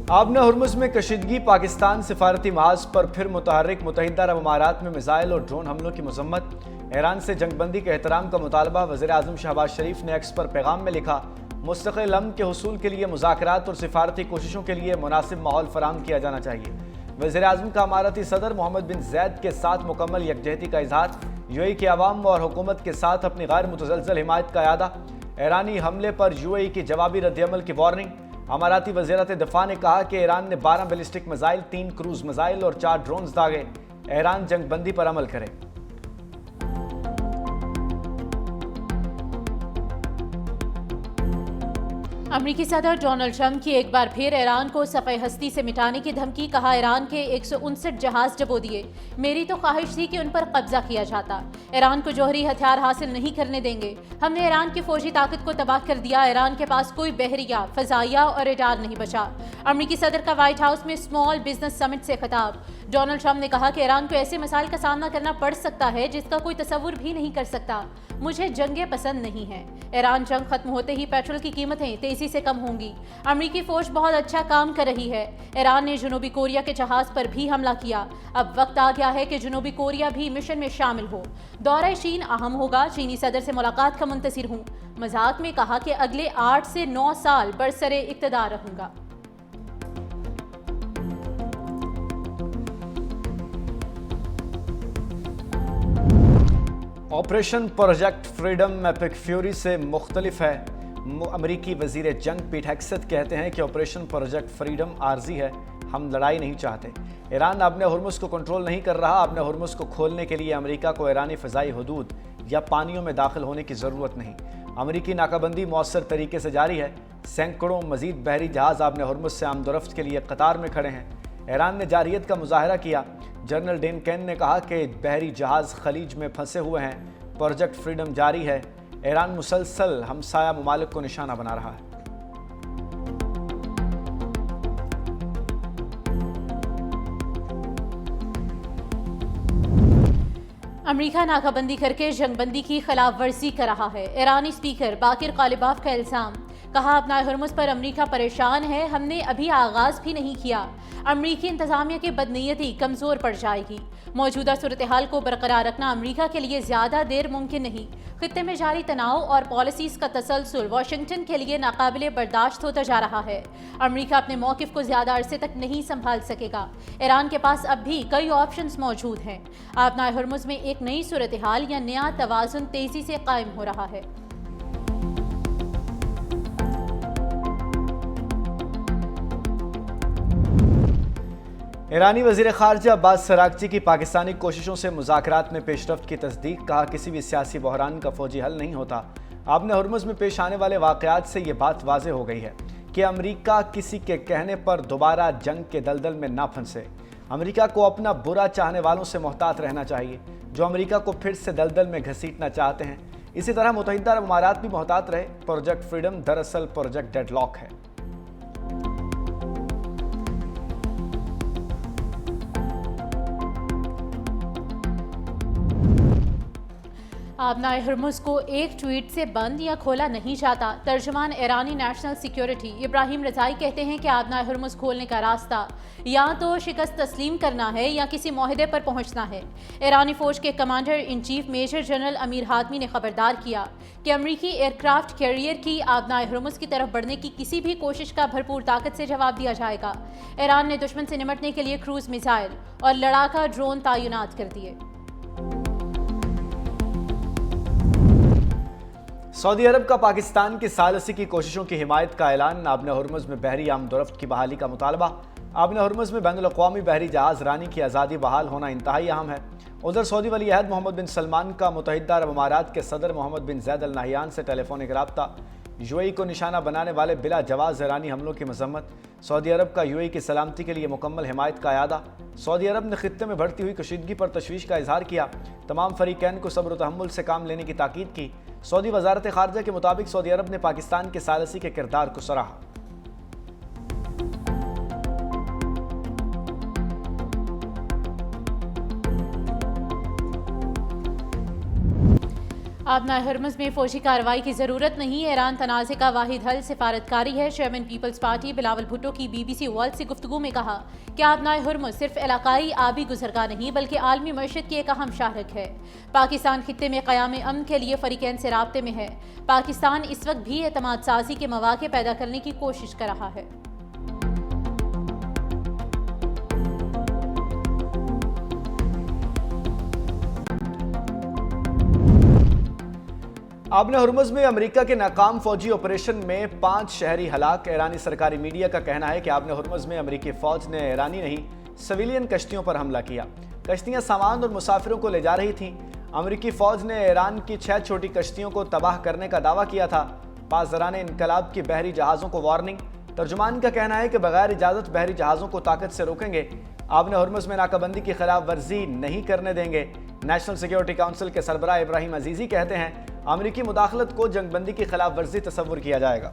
आबना Hormuz में कशीदगी, पाकिस्तान सिफारती महाज पर फिर मुतहर्रिक, मुत्तहिदा अरब अमारात में मिसाइल और ड्रोन हमलों की मजम्मत, ईरान से जंगबंदी के एहतराम का मुतालबा। वज़ीर आज़म शहबाज शरीफ ने एक्स पर पैगाम में लिखा, मुस्तक़िल अमन के हुसूल के लिए मुज़ाकरात और सिफारती कोशिशों के लिए मुनासिब माहौल फराहम किया जाना चाहिए। वज़ीर आज़म का अमाराती सदर मोहम्मद बिन ज़ैद के साथ मुकम्मल यकजहती का इजहार, यूएई के अवाम और हुकूमत के साथ अपनी गैर मुतज़लज़ल हिमायत का यादा। ईरानी हमले पर यूएई की जवाबी रद्दअमल की वार्निंग। अमाराती वज़ीरत दिफा ने कहा कि ईरान ने 12 बैलिस्टिक मिसाइल, 3 क्रूज मिसाइल और 4 ड्रोन्स दागे। ईरान जंगबंदी पर अमल करे। अमरीकी सदर डोनाल्ड ट्रंप की एक बार फिर ईरान को सफ़े हस्ती से मिटाने की धमकी। कहा, ईरान के 159 जहाज डबो दिए। मेरी तो ख्वाहिश थी कि उन पर कब्जा किया जाता। ईरान को जौहरी हथियार हासिल नहीं करने देंगे। हमने ईरान की फौजी ताकत को तबाह कर दिया। ईरान के पास कोई बहरिया, फजाइया और रडार नहीं बचा। अमरीकी सदर का व्हाइट हाउस में स्मॉल बिजनेस समिट से खिताब। डोनाल्ड ट्रंप ने कहा कि ईरान को ऐसे मसाइल का सामना करना पड़ सकता है जिसका कोई तसव्वुर भी नहीं कर सकता। मुझे जंगें पसंद नहीं हैं। ईरान जंग खत्म होते ही पेट्रोल की कीमतें तेजी से कम होंगी। अमरीकी फौज बहुत अच्छा काम कर रही है। ईरान ने जनूबी कोरिया के जहाज पर भी हमला किया। अब वक्त आ गया है कि जनूबी कोरिया भी मिशन में शामिल हो। दौरा चीन अहम होगा। चीनी सदर से मुलाकात का मुंतज़िर हूँ। मजाक में कहा कि अगले 8 से 9 साल बरसरे इक़्तिदार रहूंगा। Operation project freedom epic fury से मुख्तलिफ है। अमरीकी वजीर जंग पीट हेग्सेथ कहते हैं कि ऑपरेशन प्रोजेक्ट फ्रीडम आर्जी है, हम लड़ाई नहीं चाहते। ईरान आबना हुर्मुज़ को कंट्रोल नहीं कर रहा। आबना हुर्मुज़ को खोलने के लिए अमरीका को ईरानी फ़िज़ाई हदूद या पानियों में दाखिल होने की ज़रूरत नहीं। अमरीकी नाकाबंदी मौसर तरीके से जारी है। सैकड़ों मजीद बहरी जहाज़ आबना हुर्मुज़ से आमदोरफ्त के लिए कतार में खड़े हैं। ईरान ने जारियत का मुजाहरा किया। जनरल डेन कैन ने कहा कि बहरी जहाज़ खलीज में फंसे हुए हैं। प्रोजेक्ट फ्रीडम जारी है। ईरान मुसलसल हमसाया ममालिक को निशाना बना रहा है। अमरीका नाकाबंदी करके जंगबंदी की खिलाफ वर्जी कर रहा है। ईरानी स्पीकर बाकिर कालिबाफ का इल्जाम। कहा, अपना हुर्मुज़ पर अमरीका परेशान है, हमने अभी आगाज भी नहीं किया। अमरीकी इंतजामिया की बदनीयती कमजोर पड़ जाएगी। मौजूदा सूरत हाल को बरकरार रखना अमरीका के लिए ज्यादा देर मुमकिन नहीं। खित्ते में जारी तनाव और पॉलिसीज का तसलसल वाशिंगटन के लिए नाकाबिले बर्दाश्त होता जा रहा है। अमरीका अपने मौकिफ को ज्यादा अरसे तक नहीं संभाल सकेगा। ईरान के पास अब भी कई ऑप्शंस मौजूद हैं। आबना हुर्मुज़ में एक नई सूरत हाल या नया तवाज़ुन तेजी से कायम हो रहा है। ईरानी वज़ीर ख़ारजा अब्बास अराग़ची की पाकिस्तानी कोशिशों से मुज़ाकरात में पेशरफ्त की तस्दीक। कहा, किसी भी सियासी बहरान का फ़ौजी हल नहीं होता। आबना हुर्मुज़ में पेश आने वाले वाक़यात से ये बात वाज़ेह हो गई है कि अमरीका किसी के कहने पर दोबारा जंग के दलदल में ना फंसे। अमरीका को अपना बुरा चाहने वालों से मोहतात रहना चाहिए जो अमरीका को फिर से दलदल में घसीटना चाहते हैं। इसी तरह मुत्तहिदा अरब अमारात भी मोहतात रहे। प्रोजेक्ट फ्रीडम दरअसल प्रोजेक्ट डेडलॉक है। आबना हुर्मुज़ को एक ट्वीट से बंद या खोला नहीं जाता। तर्जुमान ईरानी नेशनल सिक्योरिटी इब्राहिम रज़ाई कहते हैं कि आबना हुर्मुज़ खोलने का रास्ता या तो शिकस्त तस्लीम करना है या किसी मुआहदे पर पहुंचना है। ईरानी फौज के commander in chief major general Amir Hatami ने खबरदार किया कि अमरीकी एयरक्राफ्ट कैरियर की आबना हुर्मुज़ की तरफ बढ़ने की किसी भी कोशिश का भरपूर ताकत से जवाब दिया जाएगा। ईरान ने दुश्मन से निमटने के लिए क्रूज मिसाइल और लड़ाका ड्रोन तैनात कर दिए। सऊदी अरब का पाकिस्तान की सालसी की कोशिशों की हिमायत का ऐलान। आबना हुर्मुज़ में बहरी आमदोरफ्त की बहाली का मुतालबा। आबना हुर्मुज़ में बैनुल अक़वामी बहरी जहाज़ रानी की आज़ादी बहाल होना इंतहाई अहम है। उधर सऊदी वली अहद मोहम्मद बिन सलमान का मुत्तहिदा अरब अमारात के सदर मोहम्मद बिन ज़ैद अल नहयान से टेलीफोनिक रब्ता। यूएई को निशाना बनाने वाले बिला जवाज़ ईरानी हमलों की मजम्मत। सऊदी अरब का यूएई की सलामती के लिए मुकम्मल हिमायत का यादा। सऊदी अरब ने खित्ते में बढ़ती हुई कशीदगी पर तशवीश का इजहार किया। तमाम फरीकैन को सब्र तहम्मुल से काम लेने की ताकीद की। सऊदी वजारत ख़ारजा के मुताबिक सऊदी अरब ने पाकिस्तान के सालसी के किरदार को सराहा। आबना हरमुज में फौजी कार्रवाई की जरूरत नहीं, ईरान तनाज़े का वाहिद हल सिफारतकारी है। Chairman people's party Bilawal Bhutto की BBC वर्ल्ड से गुफ्तगू में कहा कि आबना हरमुज सिर्फ इलाकाई आबी गुजरगाह नहीं बल्कि आलमी मईशत की एक अहम शाहरक है। पाकिस्तान खित्ते में क़याम अमन के लिए फरीकैन से राब्ते में है। पाकिस्तान इस वक्त भी एतमाद साजी के मौक़े पैदा करने की कोशिश कर रहा है। आबना हरमुज में अमेरिका के नाकाम फौजी ऑपरेशन में 5 शहरी हलाक। ईरानी सरकारी मीडिया का कहना है कि आबना हरमुज में अमेरिकी फौज ने ईरानी नहीं सिविलियन कश्तियों पर हमला किया। कश्तियां सामान और मुसाफिरों को ले जा रही थीं। अमेरिकी फौज ने ईरान की 6 छोटी कश्तियों को तबाह करने का दावा किया था। पासदरान इनकलाब की बहरी जहाज़ों को वार्निंग। तर्जुमान का कहना है कि बगैर इजाज़त बहरी जहाज़ों को ताकत से रोकेंगे। आबना हरमुज में नाकाबंदी की खिलाफ वर्जी नहीं करने देंगे। नेशनल सिक्योरिटी काउंसिल के सरबराह इब्राहिम अजीजी कहते हैं अमेरिकी मुदाखलत को जंगबंदी की खिलाफ वर्जी तस्वुर किया जाएगा।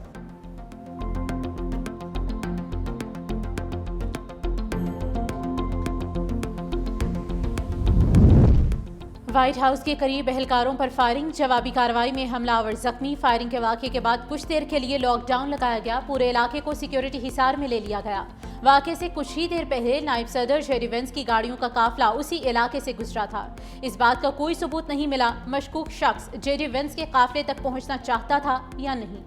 व्हाइट हाउस के करीब एहलकारों पर फायरिंग, जवाबी कार्रवाई में हमलावर जख्मी। फायरिंग के वाक़े के बाद कुछ देर के लिए लॉकडाउन लगाया गया। पूरे इलाके को सिक्योरिटी हिसार में ले लिया गया। वाक़े से कुछ ही देर पहले नायब सदर जेडी वेंस की गाड़ियों का काफिला उसी इलाके से गुजरा था। इस बात का कोई सबूत नहीं मिला मशकूक शख्स जेडी वेंस के काफिले तक पहुंचना चाहता था या नहीं।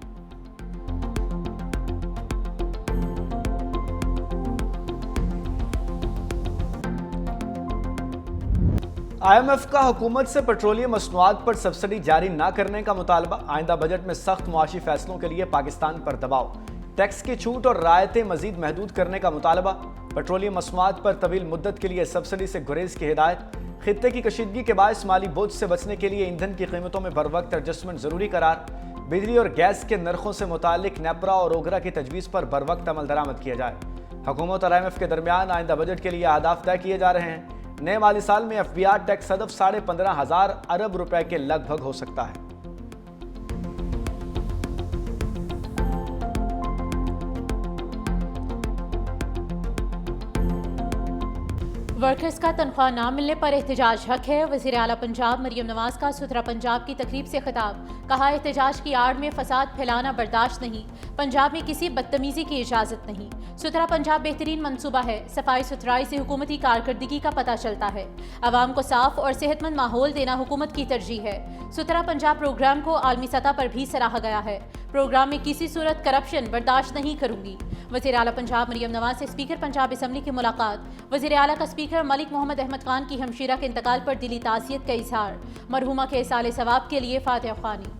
IMF का हुकूमत से पेट्रोलियम मसनूआत पर सब्सिडी जारी न करने का मुतालबा। आइंदा बजट में सख्त मुआशी फैसलों के लिए पाकिस्तान पर दबाव। टैक्स की छूट और रायतें मजीद महदूद करने का मुतालबा। पेट्रोलियम मसनूआत पर तवील मुद्दत के लिए सब्सिडी से गुरेज की हिदायत। खित्ते की कशीदगी के बायस माली बोझ से बचने के लिए ईंधन की कीमतों में बरवक्त एडजस्टमेंट जरूरी करार। बिजली और गैस के नरखों से मुतालिक नेपरा और ओगरा की तजवीज़ पर बरवक्त अमल दरामद किया जाए। हुकूमत और IMF के दरमियान आइंदा बजट के लिए अहदाफ तय किए जा रहे हैं। नए माली साल में FBR टैक्स हदफ 15,500 अरब रुपए के लगभग हो सकता है। वर्कर्स का तनख्वाह ना मिलने पर एहतजाज हक है। वज़ीर आला पंजाब मरियम नवाज का सुथरा पंजाब की तकरीब से खिताब। कहा एहतजाज की आड़ में फसाद फैलाना बर्दाश्त नहीं। पंजाब में किसी बदतमीजी की इजाज़त नहीं। सुथरा पंजाब बेहतरीन मंसूबा है। सफाई सुथराई से हुकूमती कारकर्दगी का पता चलता है। आवाम को साफ और सेहतमंद माहौल देना हुकूमत की तरजीह है। सुथरा पंजाब प्रोग्राम को आलमी सतह पर भी सराहा गया है। प्रोग्राम में किसी सूरत करप्शन बर्दाश्त नहीं करूंगी। वज़ीर आला पंजाब मरियम नवाज से स्पीकर पंजाब असम्बली की मुलाकात। वज़ीर आला का स्पीकर मलिक मोहम्मद अहमद खान की हमशीरा के इंतकाल पर दिली ताज़ियत का इजहार। मरहुमा के इसाले सवाब के लिए फातिहा ख्वानी।